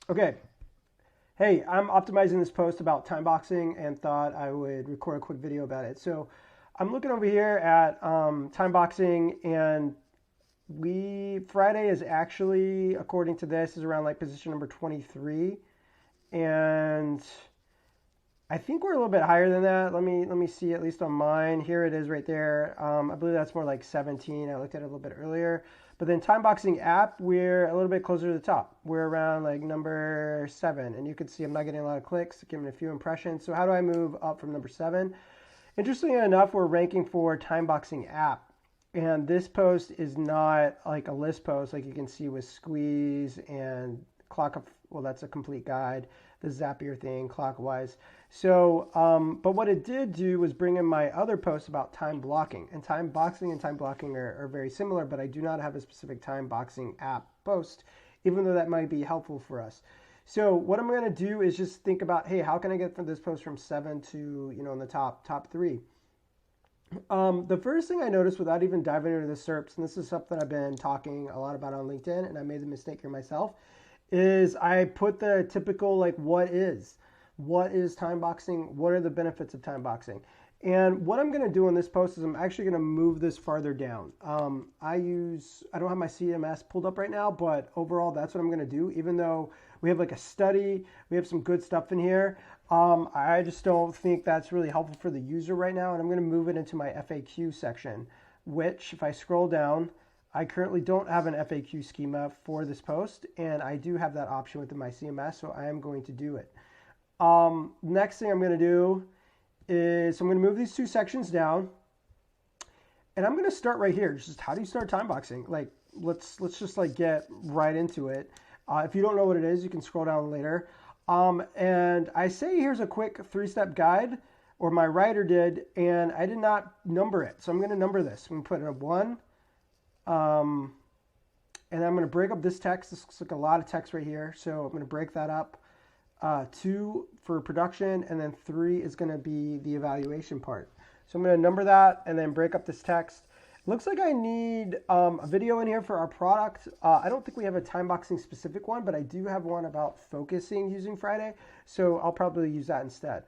Okay. Hey, I'm optimizing this post about time boxing and thought I would record a quick video about it. So I'm looking over here at time boxing, and Friday is actually, according to this, is around like position number 23. And I think we're a little bit higher than that. Let me see, at least on mine. Here it is right there. I believe that's more like 17. I looked at it a little bit earlier. But then Timeboxing app, we're a little bit closer to the top. We're around like number 7. And you can see I'm not getting a lot of clicks, giving a few impressions. So how do I move up from number 7? Interestingly enough, we're ranking for Timeboxing app. And this post is not like a list post like you can see with Squeeze and Clock of, well, that's a complete guide, the Zapier thing, clockwise. So, but what it did do was bring in my other posts about time blocking. And time boxing and time blocking are very similar, but I do not have a specific time boxing app post, even though that might be helpful for us. So what I'm going to do is just think about, hey, how can I get from this post from 7 to, in the top 3? The first thing I noticed without even diving into the SERPs, and this is something I've been talking a lot about on LinkedIn, and I made the mistake here myself, is I put the typical, like, what is time boxing? What are the benefits of time boxing? And what I'm going to do in this post is I'm actually going to move this farther down. I don't have my CMS pulled up right now, but overall that's what I'm going to do. Even though we have like a study, we have some good stuff in here. I just don't think that's really helpful for the user right now. And I'm going to move it into my FAQ section, which if I scroll down, I currently don't have an FAQ schema for this post, and I do have that option within my CMS, so I am going to do it. Next thing I'm going to do is I'm going to move these 2 sections down, and I'm going to start right here. Just how do you start time boxing? Like, let's just like get right into it. If you don't know what it is, you can scroll down later. And I say here's a quick 3-step guide, or my writer did, and I did not number it. So I'm going to number this. I'm going to put in a 1. And I'm going to break up this text. This looks like a lot of text right here. So I'm going to break that up. 2 for production, and then 3 is going to be the evaluation part. So I'm going to number that and then break up this text. It looks like I need a video in here for our product. I don't think we have a time boxing specific one, but I do have one about focusing using Friday. So I'll probably use that instead.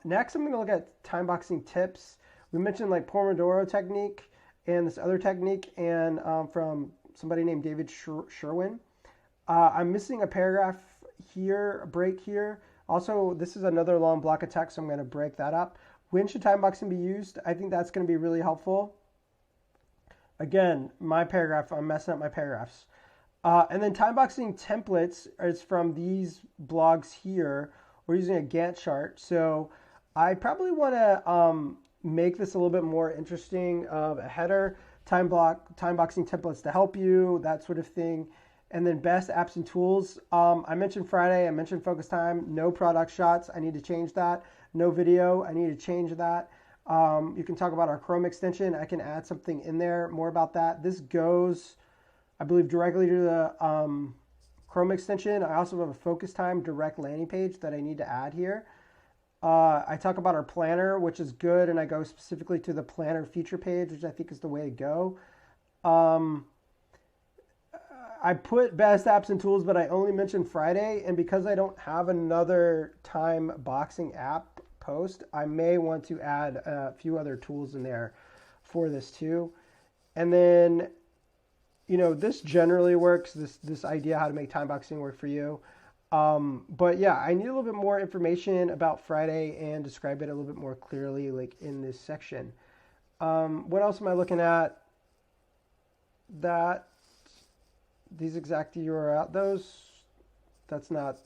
Next, I'm going to look at time boxing tips. We mentioned like Pomodoro technique and this other technique, and from somebody named David Sherwin. I'm missing a paragraph here, a break here. Also, this is another long block of text, so I'm going to break that up. When should time boxing be used? I think that's going to be really helpful. Again, my paragraph, I'm messing up my paragraphs. And then time boxing templates is from these blogs here. We're using a Gantt chart, so I probably want to make this a little bit more interesting of a header, time boxing templates to help you, that sort of thing. And then best apps and tools. I mentioned Friday, I mentioned focus time, no product shots. I need to change that. No video, I need to change that. You can talk about our Chrome extension. I can add something in there, more about that. This goes, I believe, directly to the Chrome extension. I also have a focus time direct landing page that I need to add here. I talk about our planner, which is good, and I go specifically to the planner feature page, which I think is the way to go. I put best apps and tools, but I only mentioned Friday, and because I don't have another time boxing app post, I may want to add a few other tools in there for this too. And then, this generally works, this idea how to make time boxing work for you. But yeah, I need a little bit more information about Friday and describe it a little bit more clearly, like in this section. What else am I looking at? These exact URL, that's not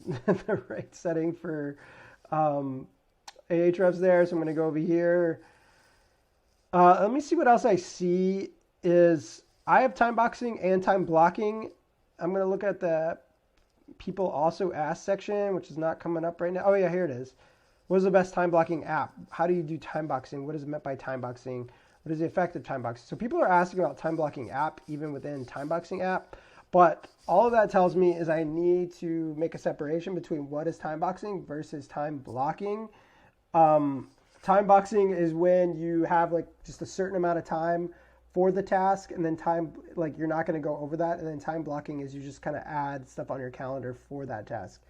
the right setting for Ahrefs there. So I'm going to go over here. Let me see what else I see is I have time boxing and time blocking. I'm going to look at the people also ask section, which is not coming up right now. Oh yeah, here it is. What is the best time blocking app? How do you do time boxing? What is meant by time boxing? What is the effect of time boxing? So people are asking about time blocking app, even within time boxing app. But all of that tells me is I need to make a separation between what is time boxing versus time blocking. Time boxing is when you have like just a certain amount of time for the task, and then time, like you're not going to go over that, and then time blocking is you just kind of add stuff on your calendar for that task.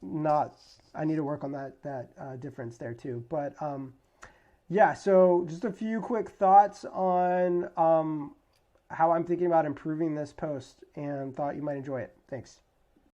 Not, I need to work on that difference there too. But yeah, so just a few quick thoughts on how I'm thinking about improving this post, and thought you might enjoy it. Thanks.